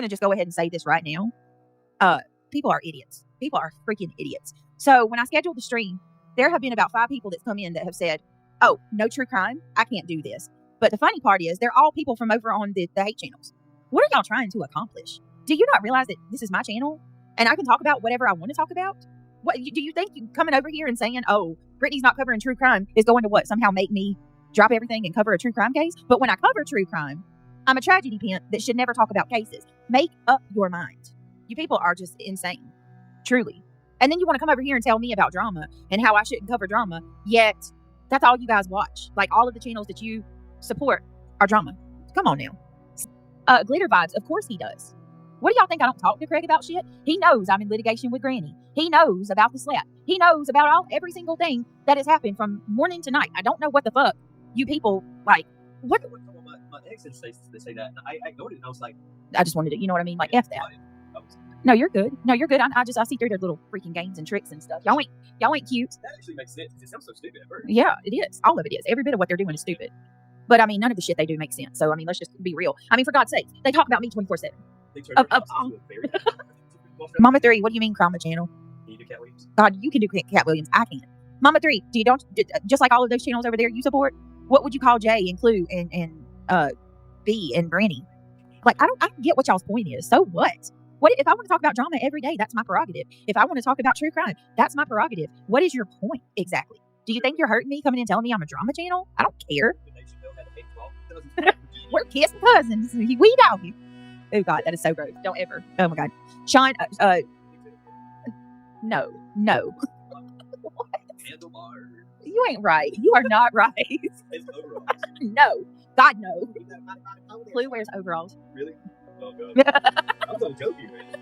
going to just go ahead and say this right now. People are idiots. People are freaking idiots. So when I scheduled the stream, there have been about 5 people that's come in that have said, oh, no true crime. I can't do this. But the funny part is they're all people from over on the hate channels. What are y'all trying to accomplish? Do you not realize that this is my channel and I can talk about whatever I want to talk about? What do you think you coming over here and saying, oh, Brittney's not covering true crime is going to what? Somehow make me drop everything and cover a true crime case? But when I cover true crime, I'm a tragedy pimp that should never talk about cases. Make up your mind. You people are just insane. Truly. And then you want to come over here and tell me about drama and how I shouldn't cover drama. Yet, that's all you guys watch. Like, all of the channels that you support are drama. Come on now. Glitter Vibes, of course he does. What do y'all think I don't talk to Craig about shit? He knows I'm in litigation with Granny. He knows about the slap. He knows about every single thing that has happened from morning to night. I don't know what the fuck you people, like, what? My ex they say that, and I ignored it, and I was like, I just wanted to, you know what I mean? Like, F that. No, you're good. No, you're good. I see through their little freaking games and tricks and stuff. Y'all ain't cute. That actually makes sense. It sounds so stupid at first. Yeah, it is. All of it is. Every bit of what they're doing is stupid. But I mean, none of the shit they do makes sense. So I mean, let's just be real. I mean, for God's sake, they talk about me 24/7. Mama 3, what do you mean, Crama channel? Can you do Cat Williams? God, you can do Cat Williams. I can't. Mama 3, just like all of those channels over there you support? What would you call Jay and Clue and B and Granny? Like, I don't get what y'all's point is. So what? What if I want to talk about drama every day? That's my prerogative. If I want to talk about true crime, that's my prerogative. What is your point exactly? Do you think you're hurting me coming in and telling me I'm a drama channel? I don't care. We're kissing cousins. We doggy. Oh God, that is so gross. Don't ever. Oh my God, Sean. No. What? You ain't right. You are not right. No. God, no. Clue wears overalls. Really? Oh, God. I was going to joke you, man.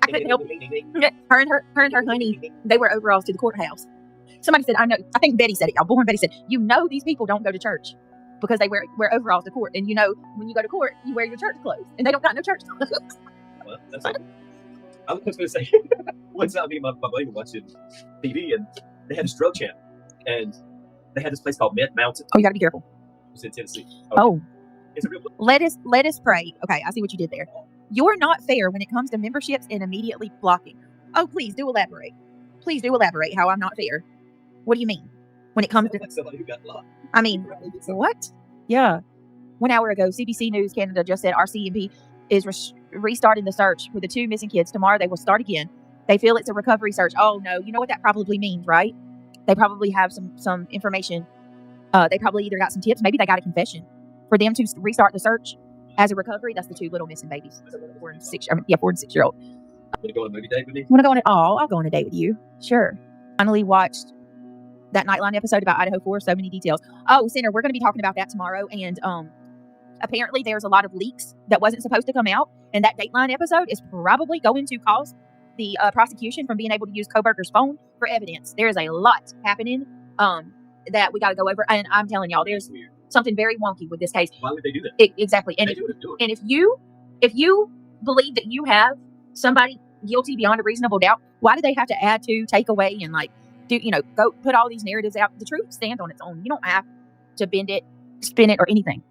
I couldn't help it. Her and her honey, they wear overalls to the courthouse. Somebody said, I know, I think Betty said it, y'all. Bullhorn Betty said, you know these people don't go to church because they wear overalls to court. And you know, when you go to court, you wear your church clothes. And they don't got no church clothes. Well, that's it. I was going to say, one time me and my buddy were watching TV and they had this drug channel. And they had this place called Meth Mountain. Oh, you got to be careful. It's in Tennessee. Okay. Oh. It's a real Let us pray. Okay, I see what you did there. You're not fair when it comes to memberships and immediately blocking. Oh, please do elaborate. Please do elaborate how I'm not fair. What do you mean? When it comes to like somebody who got blocked. I mean, what? Yeah. 1 hour ago, CBC News Canada just said RCMP is restarting the search for the 2 missing kids. Tomorrow they will start again. They feel it's a recovery search. Oh no, you know what that probably means, right? They probably have some information. They probably either got some tips, maybe they got a confession for them to restart the search as a recovery. That's the 2 little missing babies. 4 and 6 year old. Want to go on a movie date with me? Want to go on it? Oh, I'll go on a date with you. Sure. Finally watched that Nightline episode about Idaho 4. So many details. Oh, Sinner, we're going to be talking about that tomorrow. And apparently there's a lot of leaks that wasn't supposed to come out. And that Dateline episode is probably going to cause the prosecution from being able to use Koberger's phone for evidence. There is a lot happening that we got to go over. And I'm telling y'all, there's something very wonky with this case. Why would they do that? Exactly. And if you believe that you have somebody guilty beyond a reasonable doubt, why do they have to add to, take away, and like go put all these narratives out? The truth stands on its own. You don't have to bend it, spin it, or anything.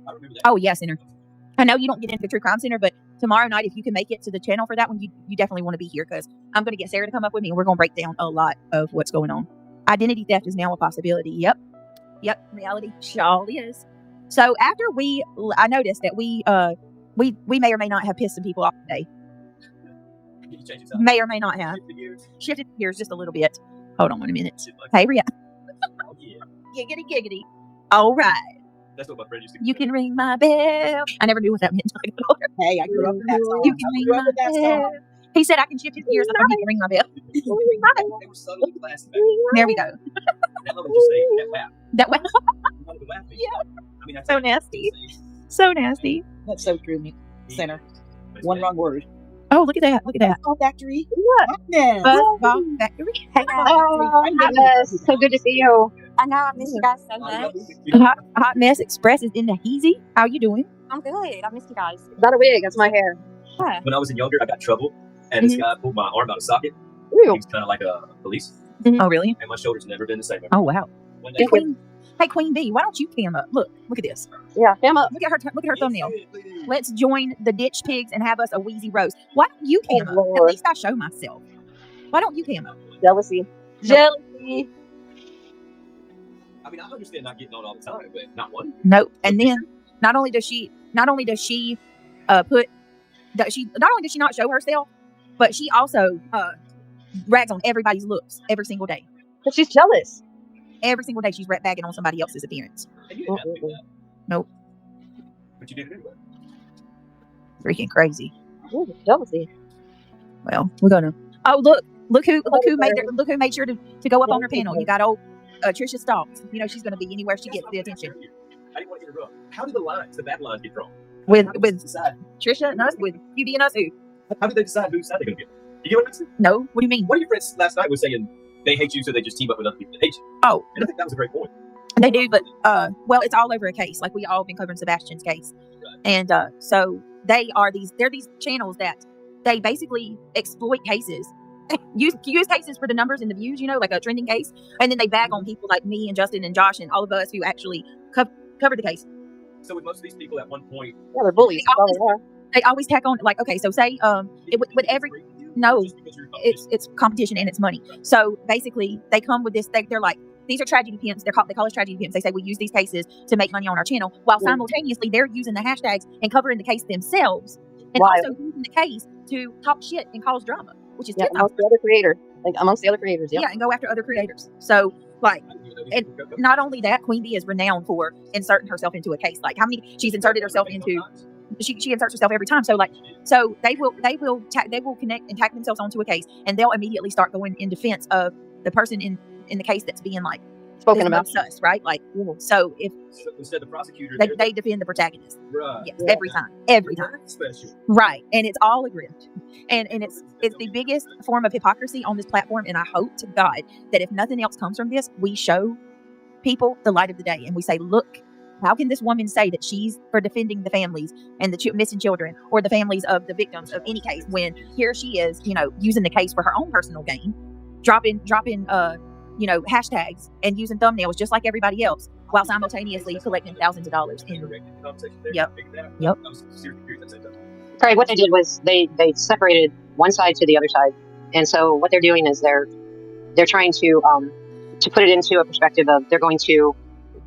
I remember that. Oh yeah, Sinner. I know you don't get into the True Crime Center, but tomorrow night, if you can make it to the channel for that one, you definitely want to be here, because I'm going to get Sarah to come up with me and we're going to break down a lot of what's going on. Identity theft is now a possibility. Yep. Reality surely is. So after I noticed that we may or may not have pissed some people off today. May or may not have. Shifted gears just a little bit. Hold on 1 minute. Hey, Ria. Oh, yeah. Giggity. All right. That's what my friend used to You can ring my bell. I never knew what that meant. Hey, I grew up with that song. You can ring my bell. He said I can shift his gears and I can ring my bell. They were subtle in class. There we go. That would just say That way. Yeah. I mean, So nasty. So nasty. That's so true, Center. One wrong word. Oh, look at that. Look at that. Buzzball Factory. What? Buzzball Factory. Hey, So good to see you. I know, I miss you guys so much. Hot Mess Express is in the Heezy. How you doing? I'm good. I missed you guys. Not a wig. That's my hair. Yeah. When I was younger, I got in trouble, and this guy pulled my arm out of socket. Ooh. He was kind of like a police, Oh, really? and my shoulders never been the same. Oh, wow. One day, Hey, QueenBee, why don't you cam up? Look at this. Yeah, cam up. Look at her thumbnail. Let's join the ditch pigs and have us a wheezy roast. Why don't you cam up? Lord. At least I show myself. Why don't you cam up? Jealousy. No. Jealousy. I mean, I understand not getting on all the time, but not one. Nope. And then not only does she not show herself, but she also rags on everybody's looks every single day. But she's jealous. Every single day she's bagging on somebody else's appearance. And you didn't have to do that. Nope. But you did it anyway. Freaking crazy. Ooh, jealousy. Well, we're gonna. Oh, look who made sure to go up on her panel. You got old Trisha Talks. You know she's gonna be anywhere she gets the attention. I didn't want to interrupt. How did the bad lines get drawn? With How did they decide? Trisha and us, with QB and us, who? How did they decide whose side they're going to get? You get what I'm saying? No, what do you mean? One of your friends last night was saying they hate you, so they just team up with other people that hate you. Oh, And I think that was a great point. they do, but well, it's all over a case. Like we all been covering Sebastian's case, and so they're these channels that they basically exploit cases. use cases for the numbers and the views, like a trending case, and then they bag on people like me and Justin and Josh and all of us who actually covered the case. So with most of these people at one point, Yeah, they're bullies. They always tack on, like, okay, so say with every no, it's competition and it's money. So basically, they come with this. They're like, these are tragedy pimps. They call us tragedy pimps. They say we use these cases to make money on our channel, while simultaneously they're using the hashtags and covering the case themselves, and also using the case to talk shit and cause drama, which is amongst the other creators. Amongst the other creators. Yeah, and go after other creators. So and not only that, QueenBee is renowned for inserting herself into a case. Like how many she's inserted herself into. She inserts herself every time. So they will connect and tack themselves onto a case, and they'll immediately start going in defense of the person in the case that's being like spoken about, sus, right? Like so if instead the prosecutor they defend the protagonist, right? Yes, every time, right? And it's all a grift, and it's the biggest form of hypocrisy on this platform. And I hope to God that if nothing else comes from this, we show people the light of the day, and we say, look. How can this woman say that she's for defending the families and the missing children or the families of the victims of any case when here she is, using the case for her own personal gain, dropping hashtags and using thumbnails just like everybody else while simultaneously collecting thousands of dollars. Yep. Right. What they did was they separated one side to the other side, and so what they're doing is they're trying to put it into a perspective of they're going to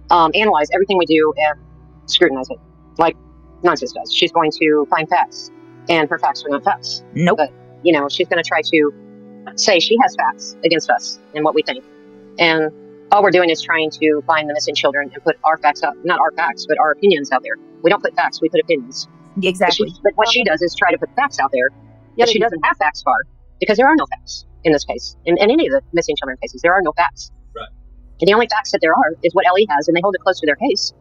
analyze everything we do and scrutinize it, like Nonsense does. She's going to find facts, and her facts are not facts. Nope. But, she's going to try to say she has facts against us and what we think. And all we're doing is trying to find the missing children and put our facts up, not our facts, but our opinions out there. We don't put facts, we put opinions. Exactly. But what she does is try to put facts out there that she doesn't have facts for, because there are no facts in this case. In any of the missing children cases, there are no facts. Right. And the only facts that there are is what Ellie has, and they hold it close to their case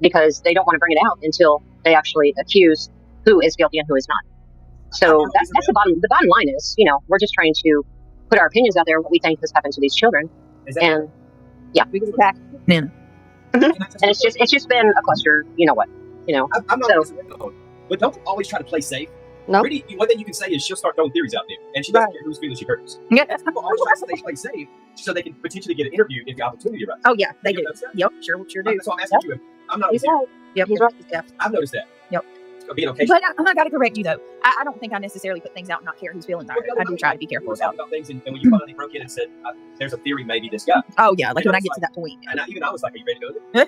because they don't want to bring it out until they actually accuse who is guilty and who is not. So that's the bottom line is, we're just trying to put our opinions out there, what we think has happened to these children. And yeah. Man. And it's just been a cluster, I'm not but don't always try to play safe. No. Really, one thing you can say is she'll start throwing theories out there, and she doesn't care whose feelings she hurts. Yeah. People always try to play safe so they can potentially get an interview if the opportunity arises. Oh yeah, they do. Yep, sure do. So I'm asking you. I'm not. He's right. Yep, he's right. Yeah. I've noticed that. Yep. Being okay. But I got to correct you though. I don't think I necessarily put things out and not care whose feelings are. I do try to be careful about things, and when you finally broke in and said, "There's a theory, maybe this guy." Oh yeah, like when I get to that point. And I was like, "Are you ready to go there?" I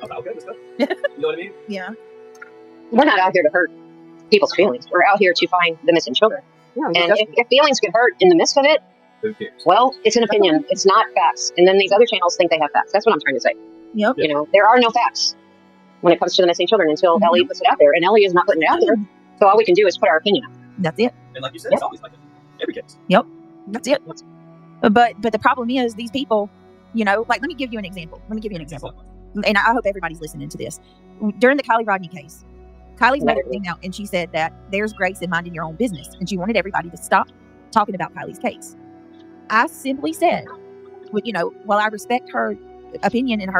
was like, "Okay, let's go." You know what I mean? Yeah. We're not out here to hurt people's feelings. We're out here to find the missing children. Yeah, and if feelings get hurt in the midst of it, who cares? Well, it's an opinion. It's not facts. And then these other channels think they have facts. That's what I'm trying to say. Yep. There are no facts when it comes to the missing children until Ellie puts it out there. And Ellie is not putting it out there. So all we can do is put our opinion out. That's it. And like you said, it's always like every case. Yep. That's it. But the problem is these people, like let me give you an example. And I hope everybody's listening to this. During the Kylie Rodney case, Kylie's mother came out and she said that there's grace in minding your own business. And she wanted everybody to stop talking about Kylie's case. I simply said, while I respect her opinion and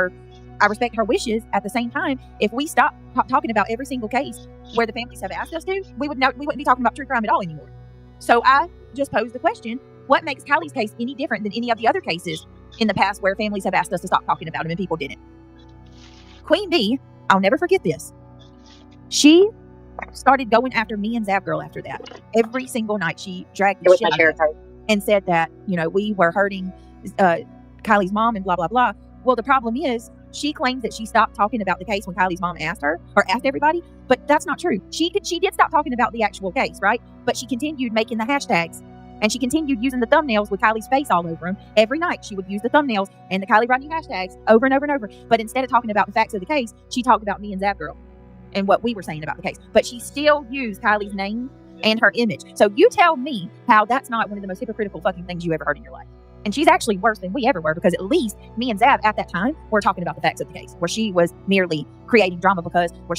I respect her wishes, at the same time, if we stop talking about every single case where the families have asked us to, we wouldn't be talking about true crime at all anymore. So I just posed the question, what makes Kylie's case any different than any of the other cases in the past where families have asked us to stop talking about them and people didn't. QueenBee, I'll never forget this. She started going after me and Zab Girl after that. Every single night she dragged It the was shit my out share of us and said that, we were hurting Kylie's mom and blah, blah, blah. Well, the problem is she claims that she stopped talking about the case when Kylie's mom asked her or asked everybody, but that's not true. She did stop talking about the actual case, right? But she continued making the hashtags and she continued using the thumbnails with Kylie's face all over them. Every night she would use the thumbnails and the Kylie Rodney hashtags over and over and over. But instead of talking about the facts of the case, she talked about me and Zab Girl and what we were saying about the case. But she still used Kylie's name and her image. So you tell me how that's not one of the most hypocritical fucking things you ever heard in your life. And she's actually worse than we ever were, because at least me and Zab at that time were talking about the facts of the case, where she was merely creating drama because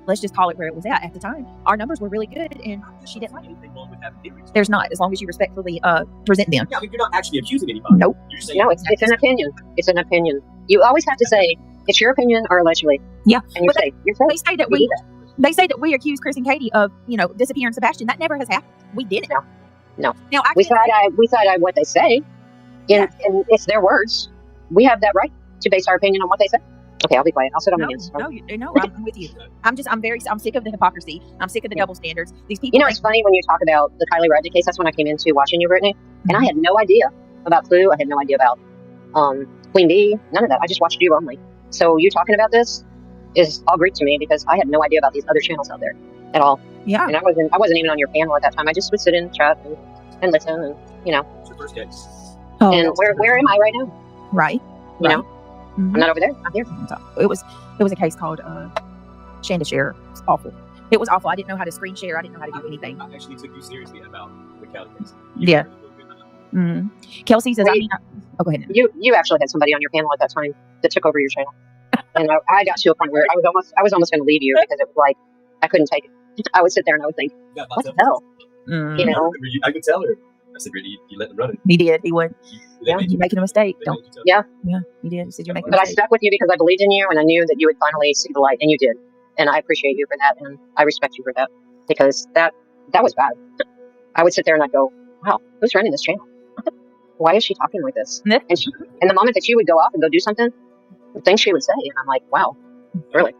let's just call it where it was at the time. Our numbers were really good and she didn't like it. Anything wrong with having theories? There's not, as long as you respectfully present them. Yeah, I mean, you're not actually accusing anybody. Nope. You're saying No, it's an opinion. It's an opinion. You always have to say it's your opinion or allegedly. Yeah. And you're safe. You're safe. They say that we accuse Chris and Katie of, disappearing Sebastian. That never has happened. We didn't. No. Now We side eye what they say, and it's their words. We have that right to base our opinion on what they say. Okay, I'll be quiet. I'll sit on my hands. No, I'm with you. I'm sick of the hypocrisy. I'm sick of the double standards. These people. It's funny when you talk about the Kylie Rodney case. That's when I came into watching you, Brittany, and I had no idea about Clue. I had no idea about QueenBee. None of that. I just watched you only. So you talking about this is all Greek to me, because I had no idea about these other channels out there at all. Yeah. And I wasn't even on your panel at that time. I just would sit in chat and listen, and it's your first case. Oh, and where am I right now? Right. You know, Mhm. I'm not over there. I'm here. It was a case called Shanda Share. It's awful. It was awful. I didn't know how to screen share. I didn't know how to do anything. I actually took you seriously about the Cali case. Yeah. Kelsey says, go ahead. You actually had somebody on your panel at that time that took over your channel, and I got to a point where I was almost going to leave you, because it was like I couldn't take it. I would sit there and I would think, what the hell? I could tell her. I said, Brittany, you let them run it. He did. He would. You're making a mistake. Don't. Yeah. Yeah, he did. He said, you're making a But I mistake. stuck with you because I believed in you, and I knew that you would finally see the light, and you did. And I appreciate you for that, and I respect you for that, because that was bad. I would sit there and I'd go, wow, who's running this channel? Why is she talking like this? And the moment that she would go off and go do something, the things she would say, and I'm like, wow, really?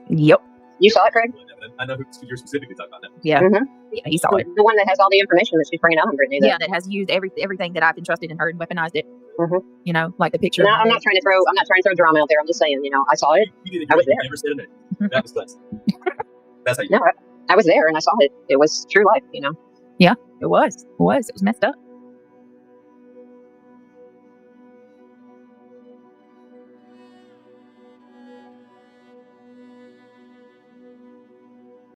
Yep. You saw it, Craig? I know who you're specifically talking about now. Yeah. Mm-hmm. Yeah, he saw it. The one that has all the information that she's bringing out on Brittany. Yeah, that has used everything that I've entrusted in her and weaponized it. Like the picture. No, I'm not trying to throw drama out there. I'm just saying, I saw it. You didn't I was there. Never said a name. That was class. That's how you. No, I was there and I saw it. It was true life, Yeah, it was. It was messed up.